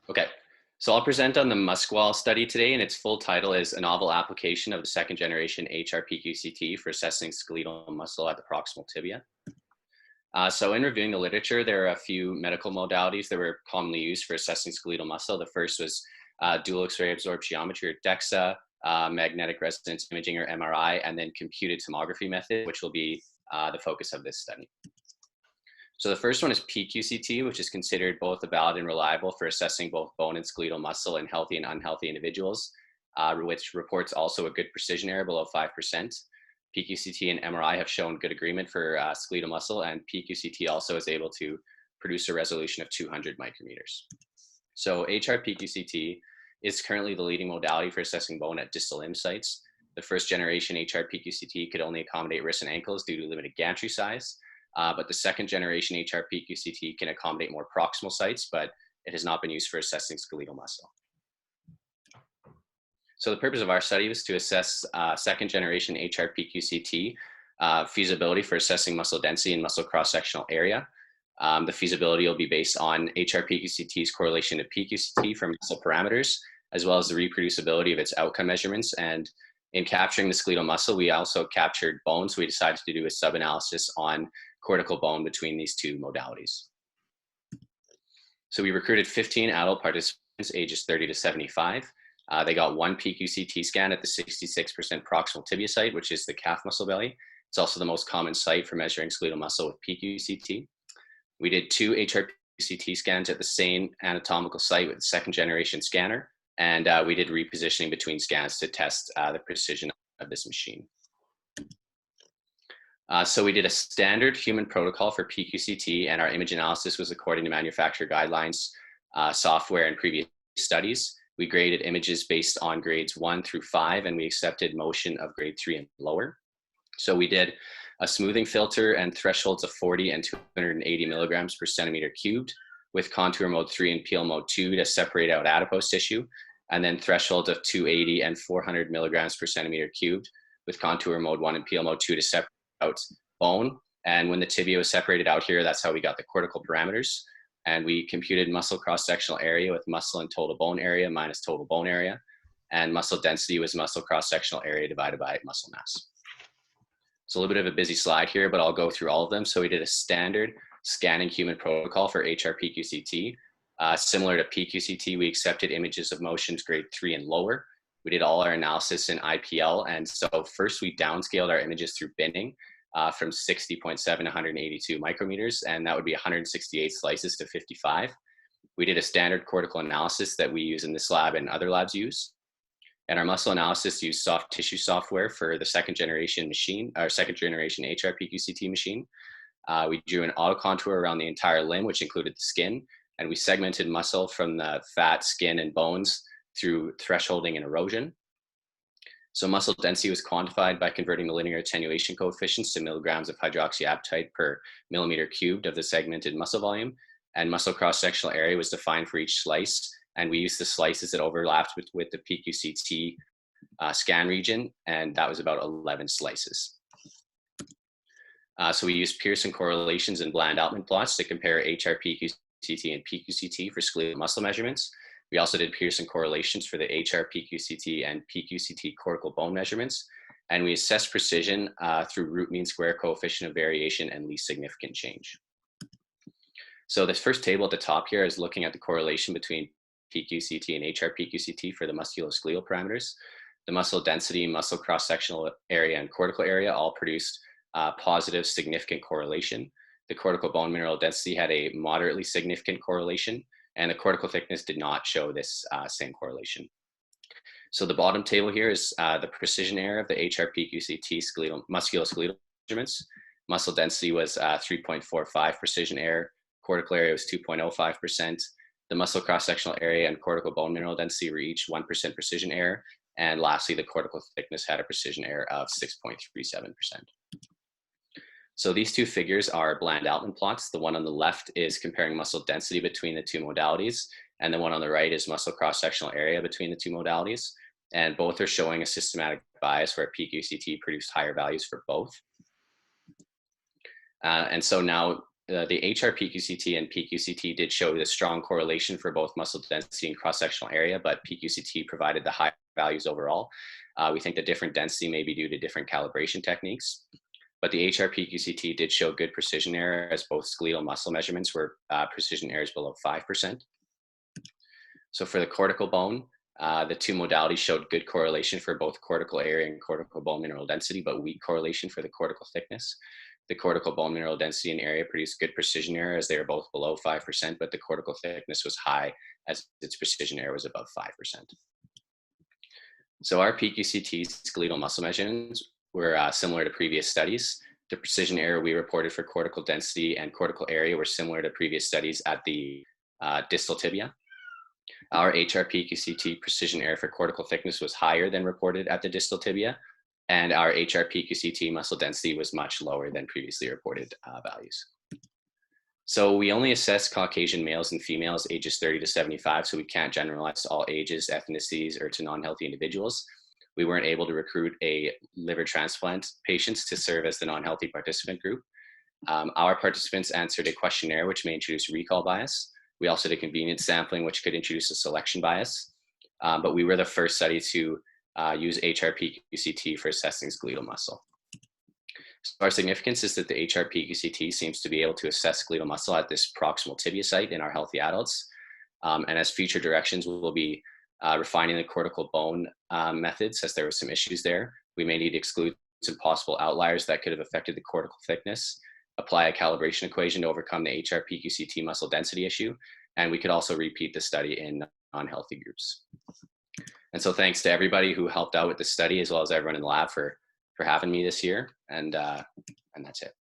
Okay, so I'll present on the Muskwell study today, and its full title is A Novel Application of the Second Generation HR-pQCT for Assessing Skeletal Muscle at the Proximal Tibia. So in reviewing the literature, there are a few medical modalities that were commonly used for assessing skeletal muscle. The first was dual X-ray absorbed geometry, or DEXA, magnetic resonance imaging, or MRI, and then computed tomography method, which will be the focus of this study. So the first one is pQCT, which is considered both valid and reliable for assessing both bone and skeletal muscle in healthy and unhealthy individuals, which reports also a good precision error below 5%. pQCT and MRI have shown good agreement for skeletal muscle, and pQCT also is able to produce a resolution of 200 micrometers. So HR-pQCT is currently the leading modality for assessing bone at distal limb sites. The first generation HR-pQCT could only accommodate wrists and ankles due to limited gantry size. But the second generation HR-pQCT can accommodate more proximal sites, but it has not been used for assessing skeletal muscle. So the purpose of our study was to assess second generation HR-pQCT feasibility for assessing muscle density and muscle cross-sectional area. The feasibility will be based on HR-pQCT's correlation to pQCT for muscle parameters, as well as the reproducibility of its outcome measurements. And in capturing the skeletal muscle, we also captured bone, so we decided to do a sub-analysis on cortical bone between these two modalities. So we recruited 15 adult participants ages 30 to 75. They got one pQCT scan at the 66% proximal tibia site, which is the calf muscle belly. It's also the most common site for measuring skeletal muscle with pQCT. We did two HR-pQCT scans at the same anatomical site with the second generation scanner, and we did repositioning between scans to test the precision of this machine. So we did a standard human protocol for pQCT, and our image analysis was according to manufacturer guidelines, software, and previous studies. We graded images based on grades 1 through 5, and we accepted motion of grade 3 and lower. So we did a smoothing filter and thresholds of 40 and 280 milligrams per centimeter cubed, with contour mode 3 and peel mode 2 to separate out adipose tissue, and then thresholds of 280 and 400 milligrams per centimeter cubed, with contour mode 1 and peel mode 2 to separate out bone. And when the tibia was separated out here, that's how we got the cortical parameters. And we computed muscle cross-sectional area with muscle and total bone area minus total bone area. And muscle density was muscle cross-sectional area divided by muscle mass. So a little bit of a busy slide here, but I'll go through all of them. So we did a standard scanning human protocol for HR-pQCT. Similar to pQCT, we accepted images of motions grade 3 and lower. We did all our analysis in IPL. And so first we downscaled our images through binning from 60.7 to 182 micrometers, and that would be 168 slices to 55. We did a standard cortical analysis that we use in this lab and other labs use. And our muscle analysis used soft tissue software for the second generation machine, our second generation HR-pQCT machine. We drew an auto contour around the entire limb, which included the skin, and we segmented muscle from the fat, skin, and bones through thresholding and erosion. So muscle density was quantified by converting the linear attenuation coefficients to milligrams of hydroxyapatite per millimeter cubed of the segmented muscle volume. And muscle cross-sectional area was defined for each slice. And we used the slices that overlapped with the pQCT scan region, and that was about 11 slices. So we used Pearson correlations and bland Altman plots to compare HR-pQCT and pQCT for skeletal muscle measurements. We also did Pearson correlations for the HR-pQCT and pQCT cortical bone measurements, and we assessed precision through root mean square coefficient of variation and least significant change. So this first table at the top here is looking at the correlation between pQCT and HR-pQCT for the musculoskeletal parameters. The muscle density, muscle cross-sectional area, and cortical area all produced positive significant correlation. The cortical bone mineral density had a moderately significant correlation, and the cortical thickness did not show this same correlation. So the bottom table here is the precision error of the HR-pQCT musculoskeletal measurements. Muscle density was 3.45 precision error. Cortical area was 2.05%. The muscle cross-sectional area and cortical bone mineral density were each 1% precision error. And lastly, the cortical thickness had a precision error of 6.37%. So these two figures are bland Altman plots. The one on the left is comparing muscle density between the two modalities, and the one on the right is muscle cross-sectional area between the two modalities. And both are showing a systematic bias where pQCT produced higher values for both. And so now the HR-pQCT and pQCT did show the strong correlation for both muscle density and cross-sectional area, but pQCT provided the high values overall. We think the different density may be due to different calibration techniques, but the HR-pQCT did show good precision error, as both skeletal muscle measurements were precision errors below 5%. So for the cortical bone, the two modalities showed good correlation for both cortical area and cortical bone mineral density, but weak correlation for the cortical thickness. The cortical bone mineral density and area produced good precision error, as they were both below 5%, but the cortical thickness was high, as its precision error was above 5%. So our pQCT skeletal muscle measurements were similar to previous studies. The precision error we reported for cortical density and cortical area were similar to previous studies at the distal tibia. Our HR-pQCT precision error for cortical thickness was higher than reported at the distal tibia, and our HR-pQCT muscle density was much lower than previously reported values. So we only assess Caucasian males and females ages 30 to 75, so we can't generalize to all ages, ethnicities, or to non-healthy individuals. We weren't able to recruit a liver transplant patients to serve as the non-healthy participant group. Our participants answered a questionnaire which may introduce recall bias. We also did convenience sampling, which could introduce a selection bias. But we were the first study to use HR-pQCT for assessing skeletal muscle. So our significance is that the HR-pQCT seems to be able to assess skeletal muscle at this proximal tibia site in our healthy adults. And as future directions, we'll be refining the cortical bone methods, as there were some issues there. We may need to exclude some possible outliers that could have affected the cortical thickness, apply a calibration equation to overcome the HR-pQCT muscle density issue, and we could also repeat the study in non-healthy groups. And so thanks to everybody who helped out with the study, as well as everyone in the lab for having me this year, and that's it.